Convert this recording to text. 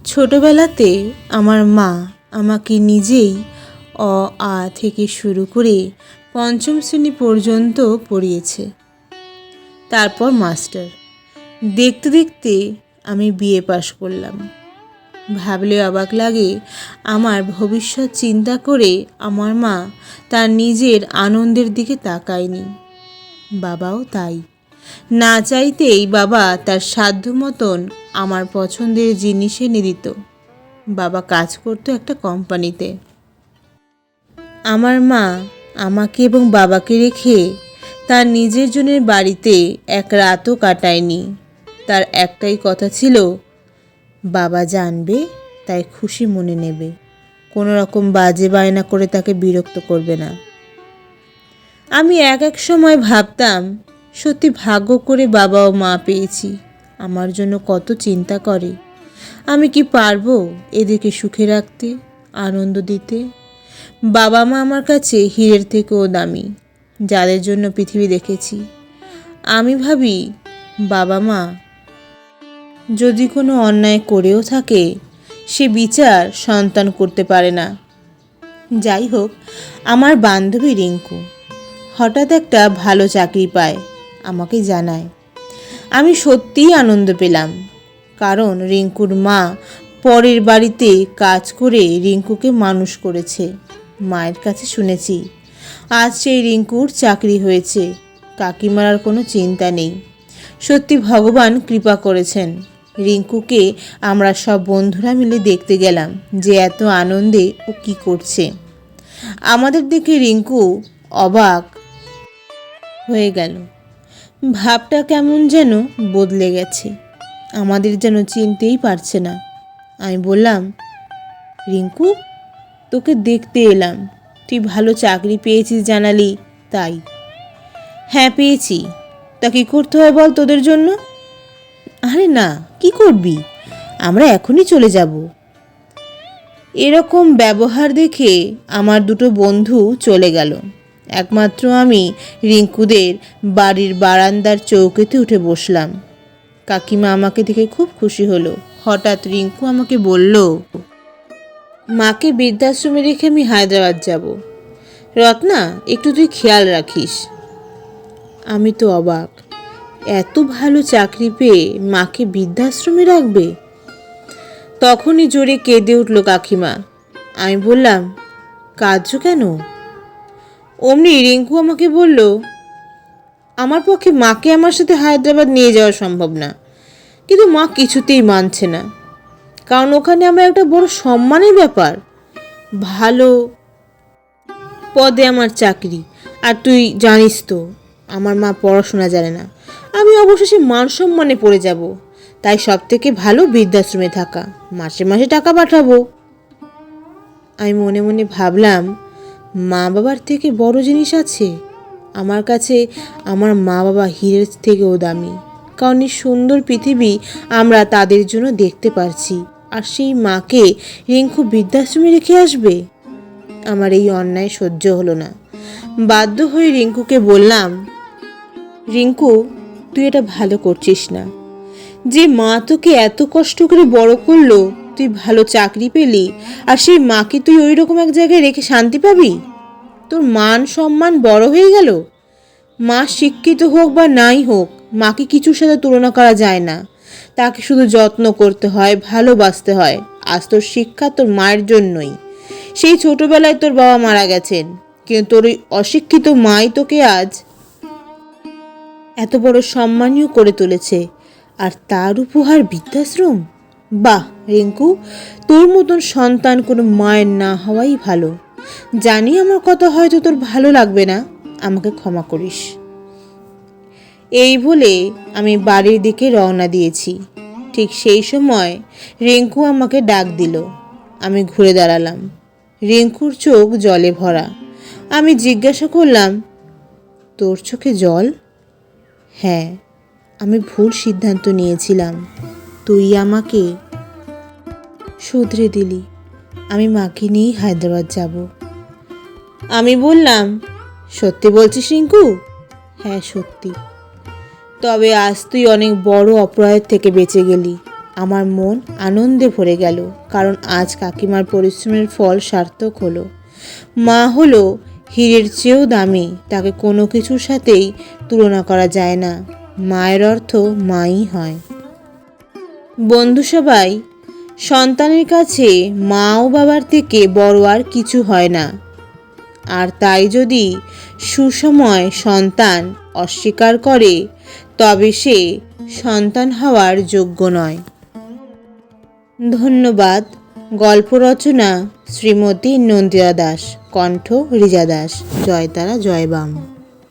ছোটবেলাতে আমার মা আমাকে নিজেই অ আ থেকে শুরু করে পঞ্চম শ্রেণী পর্যন্ত পড়িয়েছে। তারপর মাস্টার। দেখতে দেখতে আমি বিএ পাশ করলাম। ভাবলে অবাক লাগে, আমার ভবিষ্যৎ চিন্তা করে আমার মা তার নিজের আনন্দের দিকে তাকায়নি। বাবাও তাই। না চাইতেই বাবা তার সাধ্য মতন আমার পছন্দের জিনিস এনে দিত। বাবা কাজ করতো একটা কোম্পানিতে। আমার মা আমাকে এবং বাবাকে রেখে তার নিজের জনের বাড়িতে এক রাতও কাটায়নি। তার একটাই কথা ছিল, বাবা জানবে তাই খুশি মনে নেবে, কোনো রকম বাজে বায়না করে তাকে বিরক্ত করবে না। আমি এক এক সময় ভাবতাম, সত্যি ভাগ্য করে বাবা ও মা পেয়েছি। আমার জন্য কত চিন্তা করে। আমি কি পারবো এদেরকে সুখে রাখতে, আনন্দ দিতে? বাবা মা আমার কাছে হীরের থেকেও দামি, যাদের জন্য পৃথিবী দেখেছি। আমি ভাবি, বাবা মা যদি কোনো অন্যায় করেও থাকে, সে বিচার সন্তান করতে পারে না। যাই হোক, আমার বান্ধবী রিঙ্কু হঠাৎ একটা ভালো চাকরি পায়, আমাকে জানায়। আমি সত্যিই আনন্দ পেলাম, কারণ রিঙ্কুর মা পরের বাড়িতে কাজ করে রিঙ্কুকে মানুষ করেছে। মায়ের কাছে শুনেছি আজ সেই রিঙ্কুর চাকরি হয়েছে। কাকিমার আর কোনো চিন্তা নেই। সত্যি ভগবান কৃপা করেছেন। রিঙ্কুকে আমরা সব বন্ধুরা মিলে দেখতে গেলাম যে এত আনন্দে ও কী করছে। আমাদের দেখে রিঙ্কু অবাক হয়ে গেল। ভাবটা কেমন যেন বদলে গেছে, আমাদের যেন চিনতেই পারছে না। আমি বললাম, রিঙ্কু, তোকে দেখতে এলাম, তুই ভালো চাকরি পেয়েছিস জানালি, তাই। হ্যাঁ পেয়েছি, তা কী করতে হয় বল তোদের জন্য? আরে না, কি করবি, আমরা এখনই চলে যাব। এরকম ব্যবহার দেখে আমার দুটো বন্ধু চলে গেল। একমাত্র আমি রিঙ্কুদের বাড়ির বারান্দার চৌকিতে উঠে বসলাম। কাকিমা আমাকে দেখে খুব খুশি হলো। হঠাৎ রিঙ্কু আমাকে বলল, মাকে বৃদ্ধাশ্রমে রেখে আমি হায়দ্রাবাদ যাব। রত্না, একটু তুই খেয়াল রাখিস। আমি তো অবাক, এত ভালো চাকরি পেয়ে মাকে বৃদ্ধাশ্রমে রাখবে? তখনই জোরে কেঁদে উঠল কাকিমা। আমি বললাম, কাঁদছো কেন? অমনি রিঙ্কু আমাকে বলল, আমার পক্ষে মাকে আমার সাথে হায়দ্রাবাদ নিয়ে যাওয়া সম্ভব না। কিন্তু মা কিছুতেই মানছে না, কারণ ওখানে আমরা একটা বড় সম্মানের ব্যাপার, ভালো পদে আমার চাকরি। আর তুই জানিস তো আমার মা পড়াশোনা জানে না, আমি অবশেষে মান সম্মানে পড়ে যাব। তাই সব থেকে ভালো বৃদ্ধাশ্রমে থাকা, মাসে মাসে টাকা পাঠাবো। আমি মনে মনে ভাবলাম, মা বাবার থেকে বড় জিনিস আছে? আমার কাছে আমার মা বাবা হীরের থেকেও দামি, কারণ এই সুন্দর পৃথিবী আমরা তাদের জন্য দেখতে পারছি। আর সেই মাকে রিঙ্কু বৃদ্ধাশ্রমে রেখে আসবে? আমার এই অন্যায় সহ্য হলো না। বাধ্য হয়ে রিঙ্কুকে বললাম, রিঙ্কু, তুই এটা ভালো করছিস না। যে মা তোকে এত কষ্ট করে বড় করলো, তুই ভালো চাকরি পেলি, আর সেই মাকে তুই ওই রকম এক জায়গায় রেখে শান্তি পাবি? তোর মান সম্মান বড় হয়ে গেল। মা শিক্ষিত হোক বা নাই হোক, মাকে কিছুর সাথে তুলনা করা যায় না। তাকে শুধু যত্ন করতে হয়, ভালোবাসতে হয়। আজ তোর শিক্ষা তোর মায়ের জন্যই। সেই ছোটবেলায় তোর বাবা মারা গেছেন, কিন্তু তোর ওই অশিক্ষিত মাই তোকে আজ এত বড় সম্মানীয় করে তুলেছে, আর তার উপহার বৃদ্ধাশ্রম। বাহ রিঙ্কু, তোর মতন সন্তান কোনো মায়ের না হওয়াই ভালো। জানি আমার কথা হয়তো তোর ভালো লাগবে না, আমাকে ক্ষমা করিস। এই বলে আমি বাড়ির দিকে রওনা দিয়েছি। ঠিক সেই সময় রিঙ্কু আমাকে ডাক দিল। আমি ঘুরে দাঁড়ালাম। রিঙ্কুর চোখ জলে ভরা। আমি জিজ্ঞাসা করলাম, তোর চোখে জল? হ্যাঁ, আমি ভুল সিদ্ধান্ত নিয়েছিলাম, তুই আমাকে শুধরে দিলি। আমি মাকে নিয়েই হায়দ্রাবাদ যাব। আমি বললাম, সত্যি বলছিস রিঙ্কু? হ্যাঁ সত্যি। তবে আজ তুই অনেক বড় অপরাধ থেকে বেঁচে গেলি। আমার মন আনন্দে ভরে গেল, কারণ আজ কাকিমার পরিশ্রমের ফল সার্থক হলো। মা হলো হীরের চেয়েও দামি, তাকে কোনো কিছুর সাথেই তুলনা করা যায় না। মায়ের অর্থ মাই হয়। বন্ধু সবাই, সন্তানের কাছে মা ও বাবার থেকে বড় আর কিছু হয় না। আর তাই যদি সুসময় সন্তান অস্বীকার করে, তবে সে সন্তান হওয়ার যোগ্য নয়। ধন্যবাদ। গল্প রচনা শ্রীমতী নন্দিতা দাস, কণ্ঠ রিজা দাস। জয় তারা, জয় বাম।